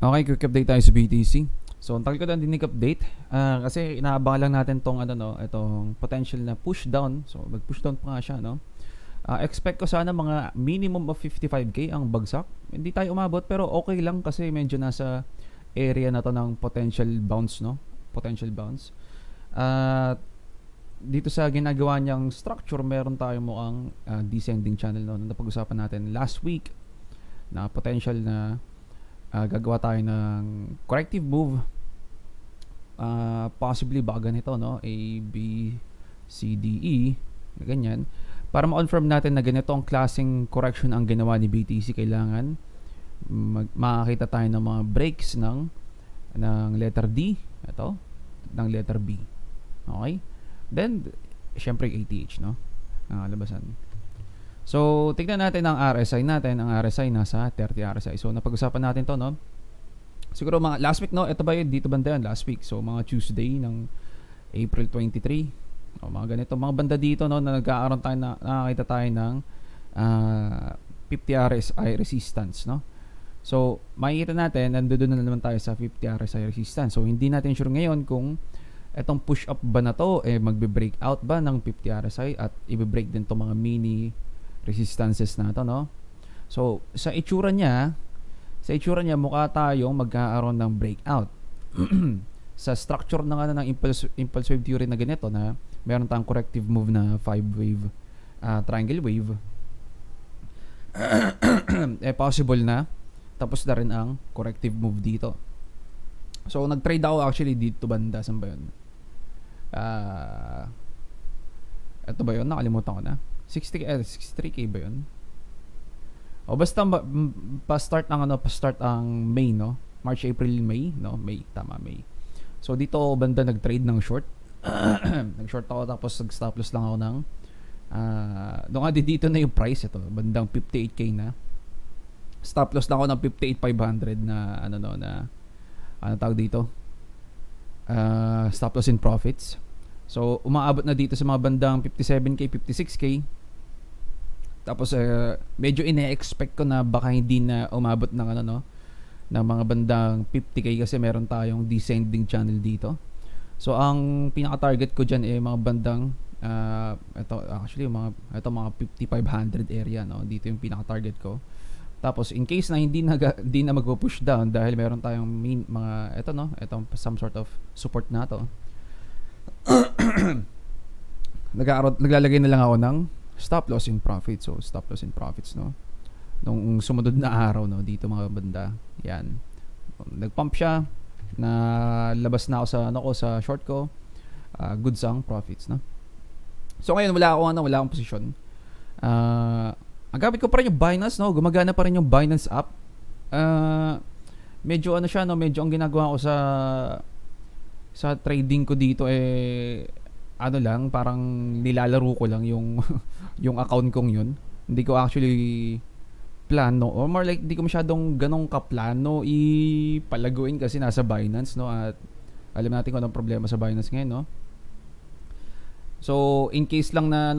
Okay, quick update tayo sa BTC. So, ang tagal ko na din update kasi inaabangan lang natin tong itong potential na push down. So, mag-push down pa nga siya, no? Expect ko sana mga minimum of 55k ang bagsak. Hindi tayo umabot pero okay lang kasi medyo nasa area na to ng potential bounce, no? Potential bounce. Dito sa ginagawa niyang structure, meron tayong mukhang descending channel, no? Napag-usapan natin last week na potential na gagawa tayo ng corrective move, possibly baka ganito, no? A, B, C, D, E na ganyan, para ma-confirm natin na ganito ang klaseng correction ang ginawa ni BTC. Kailangan makakita tayo ng mga breaks ng letter D, ito, ng letter B. Okay, then syempre ATH, no? Labasan. So, tignan natin ang RSI natin. Ang RSI nasa 30 RSI. So, napag-usapan natin to, no? Siguro mga last week, no? Ito ba yun? Dito banda yan last week. So, mga Tuesday ng April 23. Mga ganito. Mga banda dito, no? Na nagkaaroon tayo nakakita tayo ng 50 RSI resistance, no? So, makikita natin, nandoon na naman tayo sa 50 RSI resistance. So, hindi natin sure ngayon kung etong push up ba na to, magbe-break out ba ng 50 RSI at i-break din to mga mini resistances na to, no? So, sa itsura niya mukha tayong magkakaroon ng breakout. Sa structure ng impulse wave theory na ganito, na meron tayong corrective move na 5-wave triangle wave, possible na tapos na rin ang corrective move dito. So, nag-trade ako actually dito banda. Saan ba yun? Ito ba yun? Nakalimutan ko na. 63k ba yun? O basta pa-start ang May, no? March, April, May, no? May, tama, May. So dito banda nag-trade ng short. Nag-short ako tapos nag-stop loss lang ako ng doon nga dito na yung price, ito, bandang 58k na. Stop loss lang ako ng 58,500 na ano tawag dito? Stop loss in profits. So umaabot na dito sa mga bandang 57k, 56k. Tapos medyo ine-expect ko na baka hindi na umabot ng ng mga bandang 50k kasi meron tayong descending channel dito. So ang pinaka-target ko diyan mga bandang ito actually mga 5500 area, no. Dito yung pinaka-target ko. Tapos in case na hindi na magpo-push down dahil meron tayong mga etong some sort of support na to. Naglalagay na lang ako ng stop loss in profits. So stop loss in profits, no, nung sumunod na araw, no, dito mga banda. Yan, nagpump siya, na labas na ako sa short ko, good sang profits, no. So ngayon wala akong posisyon. Ang gamit ko pa rin yung Binance, no, gumagana pa rin yung Binance app. Medyo siya, no, medyo ang ginagawa ko sa trading ko dito lang, parang nilalaro ko lang yung yung account kong yun. Hindi ko actually plano, or more like hindi ko masyadong ganong kaplano ipalaguin kasi nasa Binance, no, at alam natin kung anong problema sa Binance ngayon, no. So in case lang na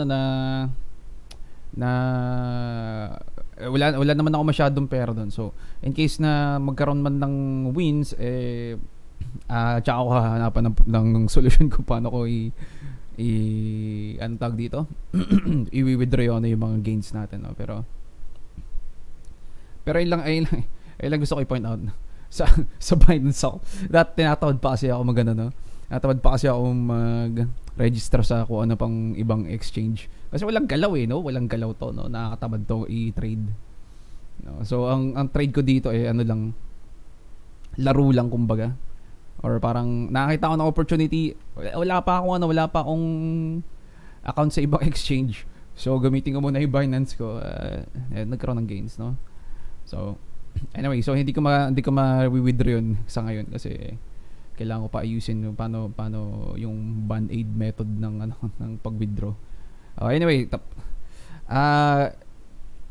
wala naman ako masyadong pera doon. So in case na magkaroon man ng wins, tsaka ako hahanapan ng solution kung paano ko ano tag dito i-withdraw yung mga gains natin, no? Pero ayun lang gusto ko i-point out sa Binance ako. Tinatawad pa kasi ako no? Tinatawad pa kasi ako mag-register sa kung ano pang ibang exchange. Kasi walang galaw, no? Walang galaw to, no? Nakakatamad to i-trade. No? So ang trade ko dito lang, laro lang kumbaga. Or parang nakakita ko ng opportunity, wala pa akong account sa ibang exchange. So gamitin ko muna yung Binance ko, nagkaroon ng gains, no. So anyway, so hindi ko ma-withdraw yun sa ngayon kasi kailangan ko pa ayusin yung paano yung band-aid method ng pag-withdraw. Anyway,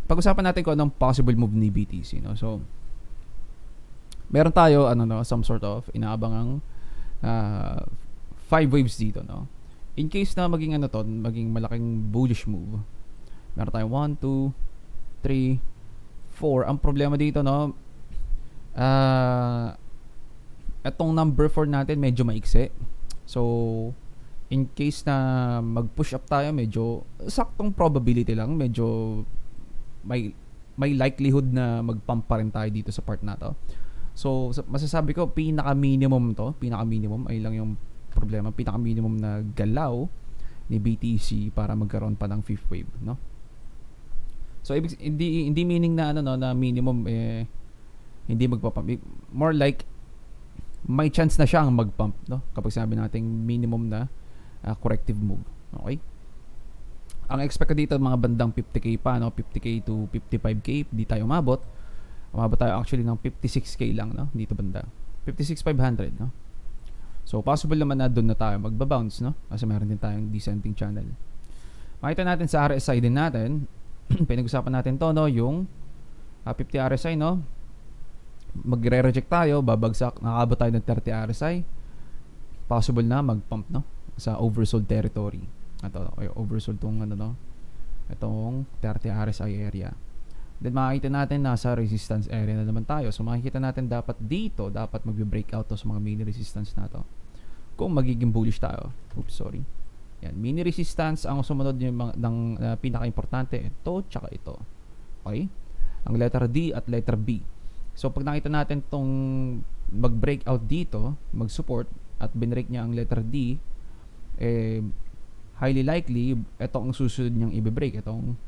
pag-usapan natin kung anong possible move ni BTC, no. So meron tayo some sort of inaabangang 5 waves dito, no. In case na maging maging malaking bullish move, meron tayo 1, 2, 3, 4. Ang problema dito, no, Ah, etong number 4 natin medyo maikse. So, in case na mag-push up tayo, medyo saktong probability lang, medyo may may likelihood na mag-pump pa rin tayo dito sa part na to. So, masasabi ko pinaka-minimum to, pinaka-minimum ay lang yung problema, pinaka-minimum na galaw ni BTC para magkaroon pa ng fifth wave, no? So, hindi meaning na ano no, na minimum hindi magpa-pump. More like may chance na siyang mag-pump, no? Kapag sabi nating minimum na corrective move. Okay? Ang expect ko dito mga bandang 50k pa, no? 50k to 55k, di tayo umabot. Umabot tayo actually ng 56k lang, no? Dito banda. 56,500, no? So possible naman na doon na tayo magba-bounce, no? Kasi meron din tayong descending channel. Makita natin sa RSI din natin, pinag-usapan natin to, no? Yung 50 RSI, no? Magre-reject tayo, babagsak, nakabot tayo ng 30 RSI. Possible na mag-pump, no? Sa oversold territory. Ito, oversold tong ano, no? Itong 30 RSI area. Then makikita natin nasa resistance area na naman tayo. So makikita natin dapat dito, dapat magbe-breakout to sa mga mini resistance na to. Kung magiging bullish tayo. Oops, sorry. Yan, mini resistance ang sumunod yung ng pinaka-importante, ito tsaka ito. Okay? Ang letter D at letter B. So pag nakita natin tong mag-breakout dito, mag-support at binrake niya ang letter D, highly likely ito ang susunod niyang i-break, itong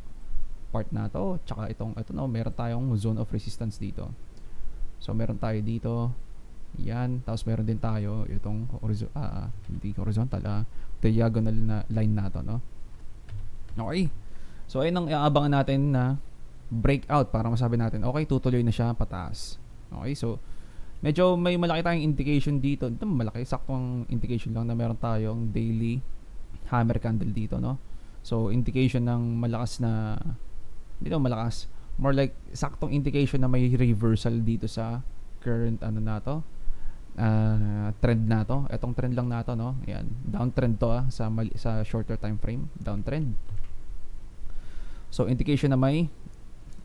part na to, tsaka ito no, meron tayong zone of resistance dito. So meron tayo dito, yan, tapos meron din tayo itong hindi horizontal, diagonal na line na to, no? Okay. So ayun ang iaabangan natin na breakout para masabi natin, okay, tutuloy na siya pataas. Okay, so medyo may malaki tayong indication dito. Ito malaki, saktong indication lang na meron tayong daily hammer candle dito, no? So indication ng malakas na, dito malakas, more like saktong indication na may reversal dito sa current ano na to, trend na to. Etong trend lang na to, no? Ayan, downtrend to sa shorter time frame, downtrend. So indication na may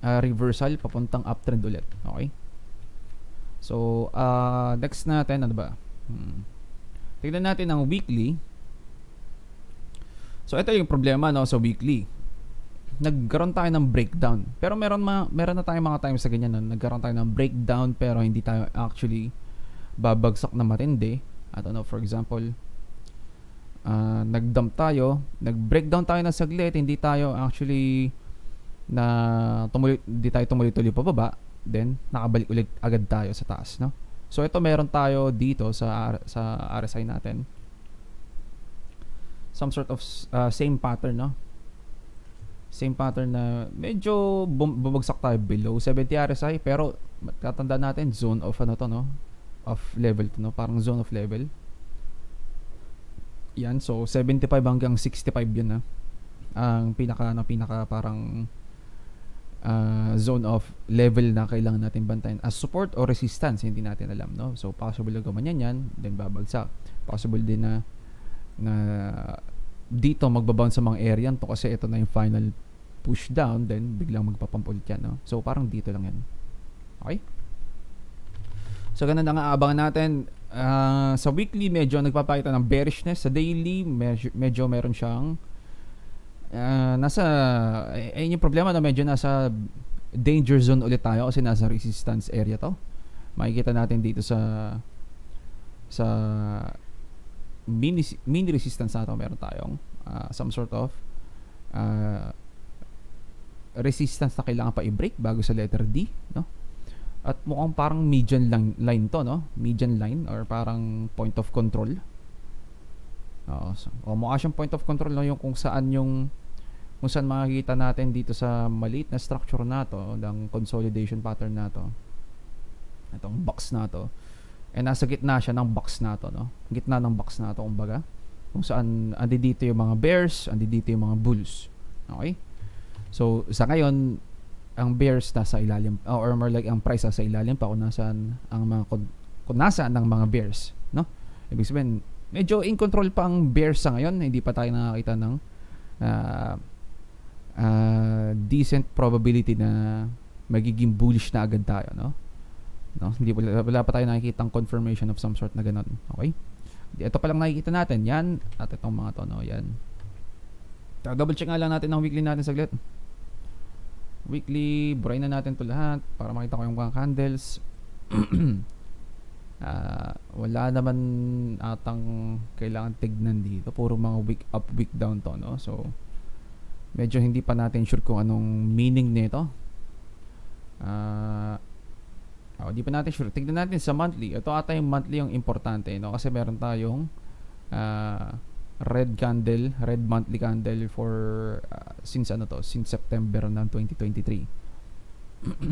reversal papuntang uptrend ulit. Okay? So next natin ano ba? Tingnan natin ang weekly. So ito yung problema, no, sa weekly. Nagkaroon tayo ng breakdown. Pero meron na tayong mga times sa ganyan, no? Nagkaroon tayo ng breakdown pero hindi tayo actually babagsak na matindi. At ano, for example, nag-dump tayo, nag-breakdown tayo ng saglit, hindi tayo actually hindi tayo tumuloy-tuloy pababa, then nakabalik ulit agad tayo sa taas, no? So ito meron tayo dito sa RSI natin. Some sort of same pattern, no? Same pattern na medyo bumagsak tayo below 70 RSI, pero tatandaan natin zone of ano to, no? Of level to, no? Parang zone of level. Yan, so 75 hanggang 65 yun, na ang pinaka parang zone of level na kailangan natin bantayan as support or resistance, hindi natin alam, no? So possible na gumanyan yan, then babagsak. Possible din na dito magbabounce sa mga area to kasi ito na yung final push down, then biglang magpapump ulit yan, no? So parang dito lang yan. Okay? So ganun na nga aabangan natin. Sa weekly medyo nagpapakita ng bearishness. Sa daily medyo meron siyang ayun yung problema, na medyo nasa danger zone ulit tayo kasi nasa resistance area to. Makikita natin dito sa mini resistance nato, meron tayong some sort of resistance na kailangan pa i-break bago sa letter D, no? At mukhang parang median line to, no? Median line or parang point of control. Mukha siyang point of control, no? Yung kung saan makikita natin dito sa maliit na structure na to, ng consolidation pattern na to, itong box na to, nasa gitna siya ng box na to, no? Gitna ng box na to, kumbaga, kung saan andi dito yung mga bears, andi dito yung mga bulls. Okay? So sa ngayon ang bears nasa ilalim, or more like ang price nasa ilalim pa kung nasaan ng mga bears, no? Ibig sabihin medyo in control pa ang bears sa ngayon, hindi pa tayo nakakita ng decent probability na magiging bullish na agad tayo, no? No? Hindi wala pa tayo nakikitang confirmation of some sort na ganun. Okay? Ito pa lang nakikita natin. Yan. At itong mga to, no? Yan. Double check nga lang natin ang weekly natin saglit. Weekly, burayin na natin to lahat para makita ko yung mga candles. Wala naman atang kailangan tignan dito. Puro mga week up, week down to, no? So, medyo hindi pa natin sure kung anong meaning nito. Hindi pa natin sure. Tignan natin sa monthly. Ito ata yung monthly yung importante, no? Kasi meron tayong red candle, red monthly candle for since September ng 2023.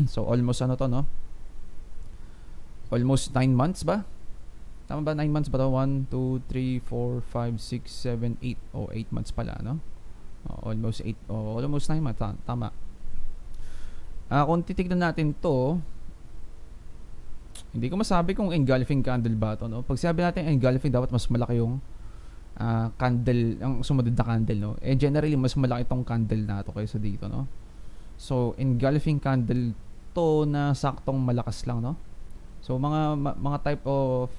So almost no? Almost 9 months ba? Tama ba? 9 months ba to? 1, 2, 3, 4, 5, 6, 7, 8. 8 months pala, no? Almost 8. Almost 9 months. Tama. Kung titignan natin to, hindi ko masabi kung engulfing candle ba to, no? Pag sabi natin engulfing, dapat mas malaki yung candle, ang sumunod na candle, no? Generally, mas malaki itong candle na to kaysa dito, no? So, engulfing candle to na saktong malakas lang, no? So, mga type of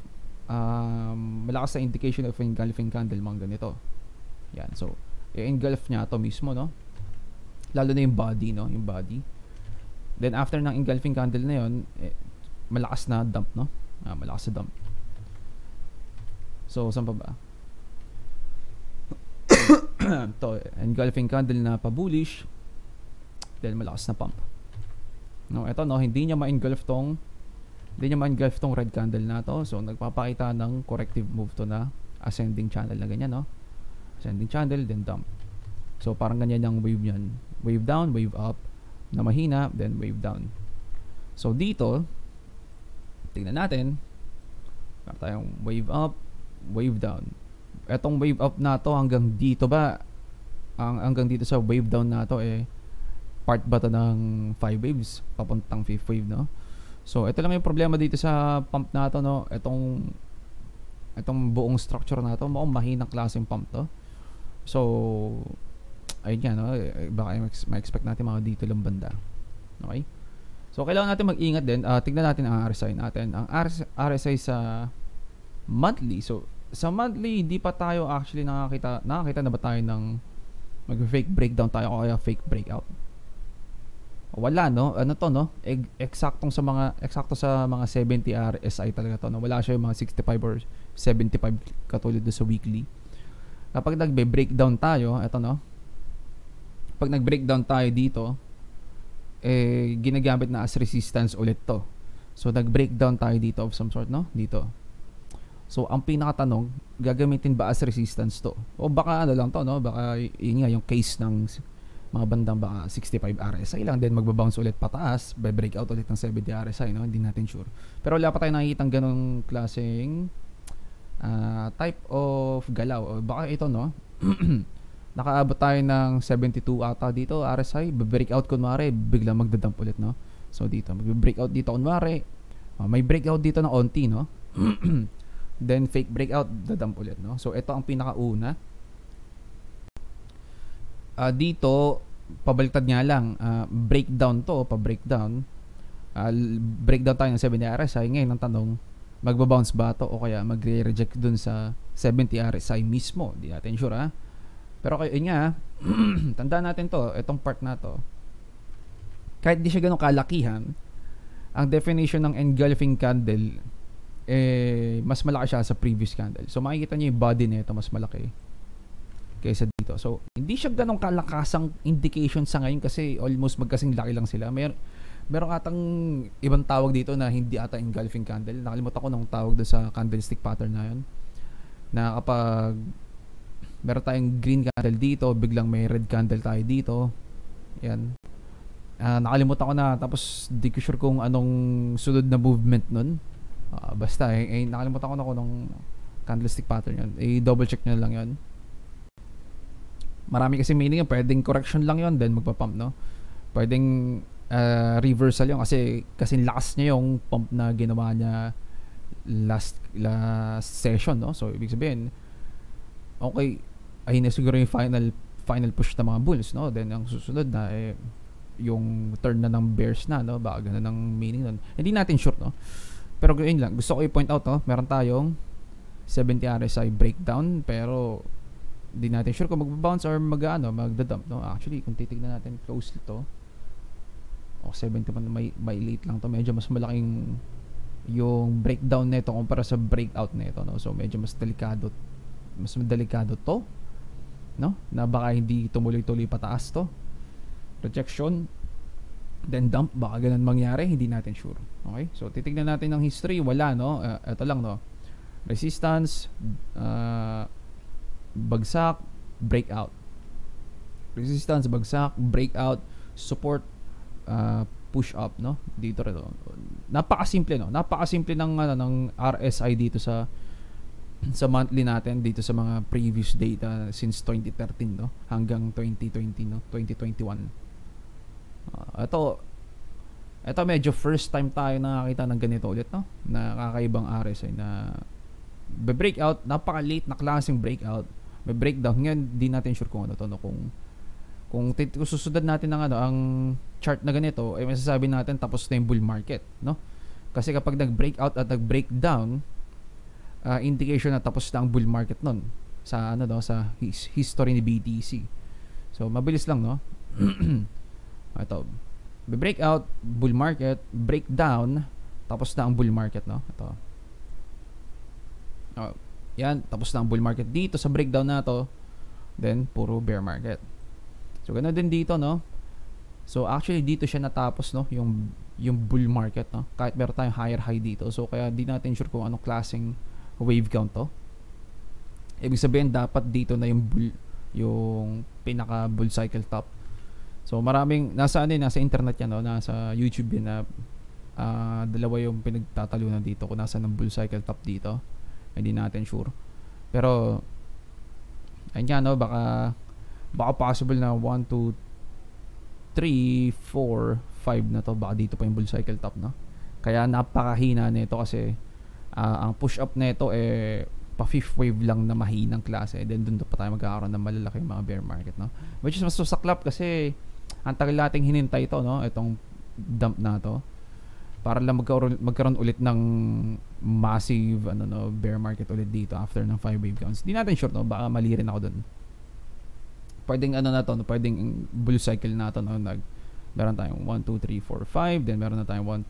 malakas na indication of engulfing candle, mga ganito. Yan. So, engulf niya to mismo, no? Lalo na yung body, no? Yung body. Then, after ng engulfing candle na yun, malakas na dump, no? Malakas na dump. So, saan pa ba? To, engulfing candle na pa-bullish, then malakas na pump. No, ito, no, hindi niya ma-engulf tong red candle na to. So, nagpapakita ng corrective move to na ascending channel na ganyan, no? Ascending channel, then dump. So, parang ganyan yung wave niyan. Wave down, wave up, na mahina, then wave down. So, dito, tingnan natin, meron tayong wave up, wave down. Etong wave up na to hanggang dito ba, hanggang dito sa wave down na to, part ba to ng 5 waves papuntang 5th wave, no? So ito lang yung problema dito sa pump na to, no? Etong buong structure na to, mukhang mahinang klaseng pump to. So ayun nga, no? Baka ma-expect natin mga dito lang banda. Okay? So kailangan natin mag-ingat din. Tignan natin ang RSI natin. Ang RSI sa monthly. So sa monthly, hindi pa tayo actually nakakita na ba tayo ng mag-fake breakdown tayo o kaya fake breakout? Wala, no? Ano to, no? Eksakto sa mga 70 RSI talaga to, no? Wala siya yung mga 65 or 75 katulad do sa weekly. Kapag nagbe-breakdown tayo, eto, no? Pag nag-breakdown tayo dito, ginagamit na as resistance ulit to. So nag-breakdown tayo dito of some sort, no? Dito. So, ang pinakatanong, gagamitin ba as resistance to? O baka ano lang to, no? Baka yun nga yung case ng mga bandang baka 65 RSI lang, then magbabounce ulit pataas, by breakout ulit ng 70 RSI, no? Hindi natin sure. Pero wala pa tayo nakikitang ganong klaseng type of galaw. O baka ito, no? Nakaabot tayo ng 72 ata dito, RSI, breakout kunwari, biglang magdadump ulit, no? So, dito, mag-breakout dito kunwari, may breakout dito ng onti, no? Then fake breakout, dadump ulit, no? So ito ang pinakauna. Dito pabaliktad nga lang, breakdown to, pa-breakdown. Breakdown tayo ng 70 RSI. Ngayon ang tanong, magba-bounce ba to o kaya magre-reject dun sa 70 RSI mismo? Hindi natin sure, ha? Pero kayo nga, tandaan natin to, itong part na to. Kahit di siya ganun kalakihan, ang definition ng engulfing candle mas malaki siya sa previous candle. So makikita niyo yung body nito mas malaki kaysa dito. So hindi siya ganong kalakasang indication sa ngayon kasi almost magkasing laki lang sila. Meron atang ibang tawag dito na hindi ata engulfing candle. Nakalimutan ko nung tawag doon sa candlestick pattern na yun. Na kapag meron tayong green candle dito, biglang may red candle tayo dito. Yan. Nakalimutan ko na, tapos di ko sure kung anong sunod na movement nun. Basta nakalimutan ko na kung anong candlestick pattern yun. Double check nyo lang yun. Marami kasi meaning yun. Pwedeng correction lang yun, then magpa-pump, no? Pwedeng reversal yun kasi lakas niya yung pump na ginawa niya last session, no? So ibig sabihin, okay, ayun na siguro yung final push ng mga bulls, no? Then ang susunod na yung turn na ng bears na, no? Baka ganun ang meaning nun. Hindi natin sure, no? Pero yun lang, gusto ko i-point out, no? Meron tayong 70 RSI breakdown, pero hindi natin sure kung magbabounce or magda-dump, no? Actually, kung titignan natin closely to, 70 man, may late lang to. Medyo mas malaking yung breakdown nito kumpara sa breakout nito, no? So medyo mas delikado to, no? Na baka hindi tumuloy-tuloy pataas to. Rejection, then dump, baka ganun mangyari, hindi natin sure. Okay? So titignan natin ng history, wala, no? Ito lang, no? Resistance, bagsak, breakout. Resistance, bagsak, breakout, support, push up, no? Dito rin, no? Napakasimple, no? Napakasimple ng RSI dito sa monthly natin, dito sa mga previous data since 2013, no? Hanggang 2020, no? 2021. Ito medyo first time tayo nakakita ng ganito ulit, no? Na kakaibang RSI na breakout, napaka-late na klaseng breakout. May breakdown. Ngayon, di natin sure kung ano to, no? Kung susundan natin ng ang chart na ganito, ay masasabi natin tapos na yung bull market, no? Kasi kapag nag-breakout at nag-breakdown, indication na tapos na ang bull market nun sa sa history ni BTC. So mabilis lang, no? Ito, breakout, bull market, breakdown, tapos na ang bull market, no? Ito. Yan, tapos na ang bull market dito sa breakdown na to. Then puro bear market. So ganoon din dito, no? So actually dito siya natapos, no, yung bull market, no? Kahit meron tayong higher high dito. So kaya di natin sure kung anong klaseng wave count to. Ibig sabihin dapat dito na yung pinaka bull cycle top. So maraming nasa internet yan, no? Nasa YouTube yan na dalawa yung pinagtatalunan dito kung nasa ng bull cycle top dito. Hindi natin sure. Pero ayun nga, no, baka possible na 1, 2, 3, 4, 5 na to. Baka dito pa yung bull cycle top, no? Kaya napakahina nito kasi ang push up nito pa fifth wave lang na mahinang klase. Then doon pa tayo magkakaroon ng malalaking mga bear market, no? Which is mas susaklap kasi ang tagal nating hinintay ito, no? Itong dump na to para lang magkaroon ulit ng massive bear market ulit dito after ng 5 wave counts. Hindi natin sure, no? Baka mali rin ako doon. Pwedeng na to, no? Pwedeng bull cycle na to, no? Meron tayong 1, 2, 3, 4, 5, then meron na tayong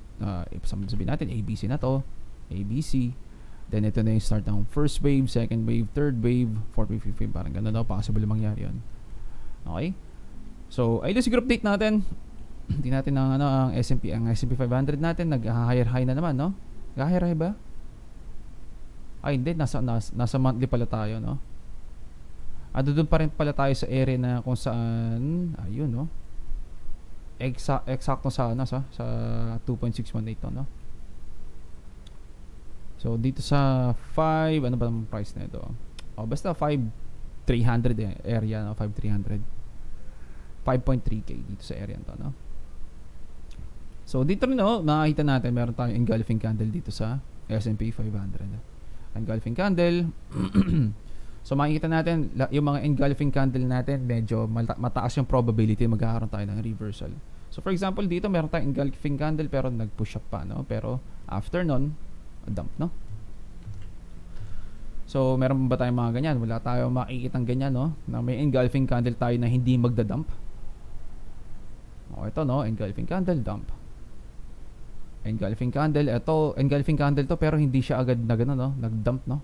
sabihin natin ABC na to, ABC. Then ito na yung start ng first wave, second wave, third wave, fourth wave, fifth wave, parang gano'n daw, possible mangyari yun. Okay? So, ayun siguro update natin. Hindi natin ang S&P 500 natin nag-higher high na naman, no? Nag-higher high ba? Ay, hindi, nasa monthly pala tayo, no? Doon pa rin pala tayo sa area na kung saan, ayun, no? Eksakto sa 2.618 to, no? So dito sa 5, ano ba ang price na ito? Basta 5,300 area, no? 5,300. 5.3k dito sa area nito, no? So dito rin, no, makikita natin meron tayong engulfing candle dito sa S&P 500. Engulfing candle. So makikita natin yung mga engulfing candle natin, medyo mataas yung probability magkakaroon tayo ng reversal. So for example, dito meron tayong engulfing candle pero nag-push up pa, no? Pero after nun, dump, no? So meron ba tayong mga ganyan? Wala tayong makikitang ganyan, no? Na may engulfing candle tayo na hindi magda-dump. Ito, no? Engulfing candle, dump. Engulfing candle, ito, engulfing candle to pero hindi siya agad na gano'n, no? Nag-dump, no?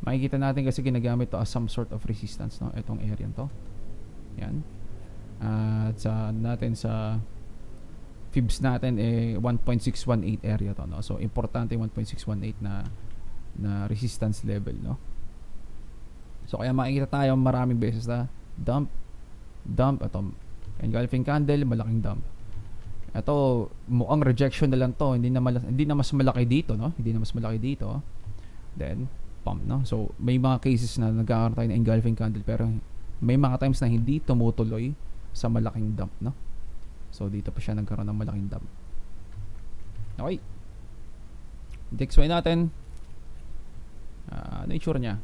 Makikita natin kasi ginagamit to as some sort of resistance, no? Itong area to. Yan. At sa fibs natin 1.618 area to, no? So importante 1.618 na resistance level, no? So kaya makikita tayo maraming beses na dump, ito engulfing candle, malaking dump. Ito mukhang rejection na lang to, hindi na mas malaki dito, no? Hindi na mas malaki dito. Then pump, no? So may mga cases na nagkakaroon tayo ng engulfing candle pero may mga times na hindi tumutuloy sa malaking dump, no? So dito pa siya nagkaroon ng malaking dump. Okay. DXY natin. Ano yung itsura niya?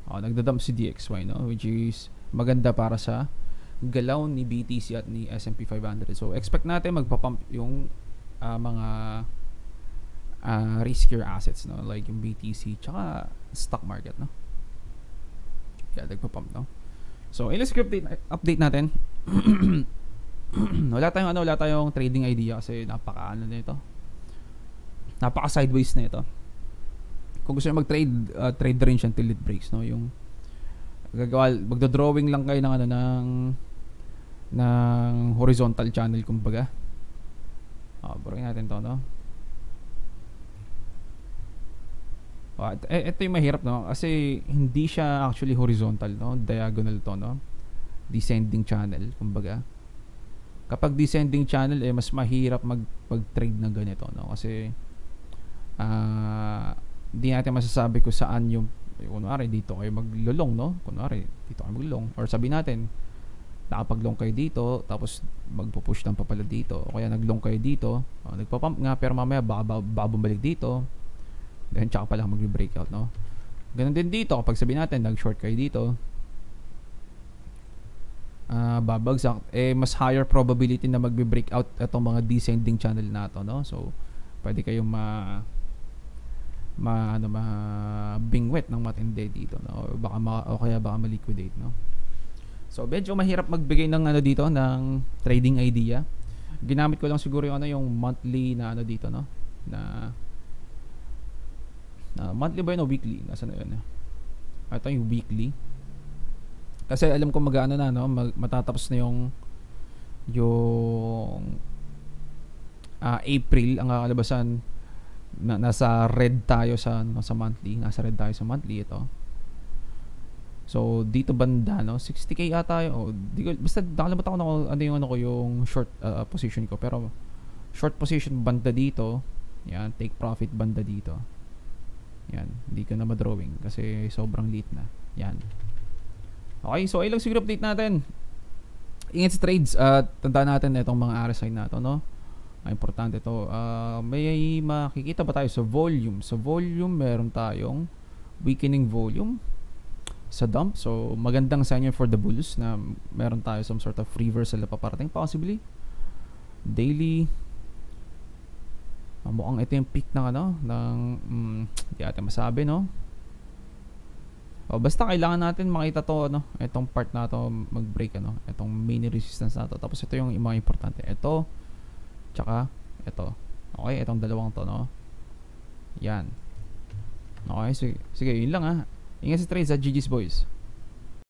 Nagda-dump si DXY, no? Which is maganda para sa galaw ni BTC at ni S&P 500. So expect natin magpa-pump yung mga riskier assets, no, like yung BTC tsaka stock market, no. Yeah, nagpa-pump, no. So let's update natin. wala tayong trading idea kasi napaka nito, napaka sideways na ito. Kung gusto niyo mag-trade, trade range until it breaks, no, yung magdo-drawing lang kayo ng ng horizontal channel kumbaga. Buruin natin to, no. Ito yung mahirap, no, kasi hindi siya actually horizontal, no, diagonal to, no, descending channel kumbaga. Kapag descending channel mas mahirap mag-trade ng ganito, no, kasi hindi natin masasabi kung saan yung kunwari dito kayo maglulong, no, kunwari dito kayo maglulong, or sabi natin nakapaglong kayo dito tapos magpo-push lang pa pala dito, o kaya naglong kayo dito, nagpa-pump nga pero mamaya baka bumalik dito, then tsaka pala mag-breakout, no. Ganun din dito kapag sabi natin nag-short kayo dito, babagsak, mas higher probability na magbe-breakout itong mga descending channel na to, no. So pwede kayong bingwit ng matindi dito, no, o kaya baka ma-liquidate, no. So medyo mahirap magbigay ng dito ng trading idea. Ginamit ko lang siguro yung monthly na dito, no, na monthly ba yun o weekly? Nasaan na yun? Ito yung weekly. Kasi alam ko matatapos na yung April ang kakalabasan. Nasa red tayo sa monthly. Nasa red tayo sa monthly ito. So dito banda, no, 60k ata yun. Basta nakalimutan ko yung short position ko. Pero short position banda dito. Yan, take profit banda dito. Yan, hindi ko na ma-drawing kasi sobrang late na. Yan. Okay, so ay lang siguro update natin. Ingat sa trades at tandaan natin itong mga RSI na ito, no. Importante ito. May makikita ba tayo sa volume? Sa volume, meron tayong weakening volume sa dump. So, magandang sign for the bulls na meron tayo some sort of reversal na paparating possibly. Daily. Mukhang ito yung peak ng hindi natin masabi, no. Basta kailangan natin makita to, itong part na to mag-break, itong mini resistance na to. Tapos ito yung mga importante. Ito, tsaka ito. Okay, itong dalawang to, no. Yan. Okay, sige yun lang, Ingat sa trades, GG's boys.